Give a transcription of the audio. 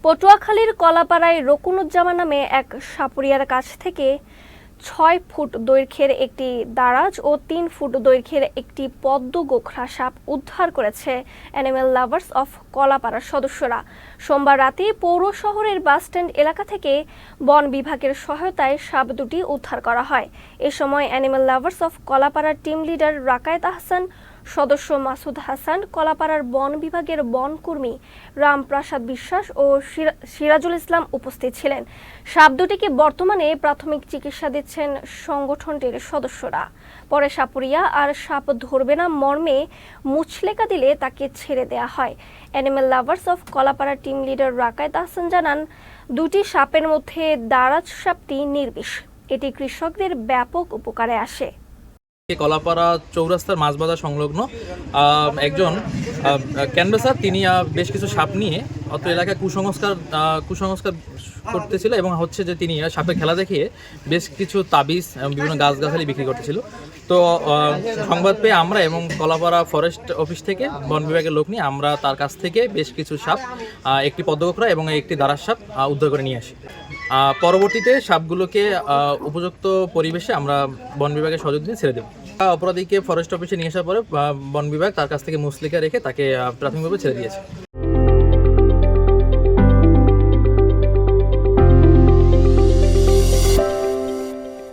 পটুয়াখালীর কলাপাড়ায় রকুনুজ্জামান নামে এক সাপুরিয়ার কাছ থেকে ৬ ফুট দৈর্ঘ্যের একটি দারাজ ও ৩ ফুট দৈর্ঘ্যের একটি পদ্ম গোখরা সাপ উদ্ধার করেছে অ্যানিমেল লাভার্স অফ কলাপাড়ার সদস্যরা। সোমবার রাতে পৌর শহরের বাসস্ট্যান্ড এলাকা থেকে বন বিভাগের সহায়তায় সাপ দুটি উদ্ধার করা হয়। এ সময় অ্যানিমেল লাভার্স অফ কলাপাড়ার টিম লিডার রাকায়েত আহসান, সদস্য মাসুদ হাসান, কলাপাড়ার বন বিভাগের বনকর্মী রামপ্রসাদ বিশ্বাস ও সিরাজুল ইসলাম উপস্থিত ছিলেন। সাপ দুটিকে বর্তমানে প্রাথমিক চিকিৎসা দিচ্ছেন সংগঠনটির সদস্যরা। পরে সাপুরিয়া আর সাপ ধরবে না মর্মে মুচলেকা দিলে তাকে ছেড়ে দেয়া হয়। অ্যানিমেল লাভার্স অফ কলাপাড়ার টিম লিডার রাকায়েত আহসান জানান, দুটি সাপের মধ্যে দারাজ সাপটি নির্বিষ। এটি কৃষকদের ব্যাপক উপকারে আসে। কলাপাড়া চৌরাস্তার মাছবাজার সংলগ্ন একজন ক্যানভাসার, তিনি বেশ কিছু সাপ নিয়ে অত এলাকায় কুসংস্কার করতেছিল এবং হচ্ছে যে তিনি সাপের খেলা দেখিয়ে বেশ কিছু তাবিজ বিভিন্ন গাছগাছালি বিক্রি করতেছিল। তো সংবাদ পেয়ে আমরা এবং কলাপাড়া ফরেস্ট অফিস থেকে বন বিভাগের লোক নিয়ে আমরা তার কাছ থেকে বেশ কিছু সাপ, একটি পদ্মগোখরা এবং একটি দারাজ সাপ উদ্ধার করে নিয়ে আসি। পরবর্তীতে সাপগুলোকে উপযুক্ত পরিবেশে আমরা বন বিভাগের সহযোগিতায় ছেড়ে দেব। অপরাধীকে ফরেস্ট অফিসে নিয়ে আসার পরে বন বিভাগ তার কাছ থেকে মুচলেকা রেখে তাকে প্রাথমিকভাবে ছেড়ে দিয়েছে।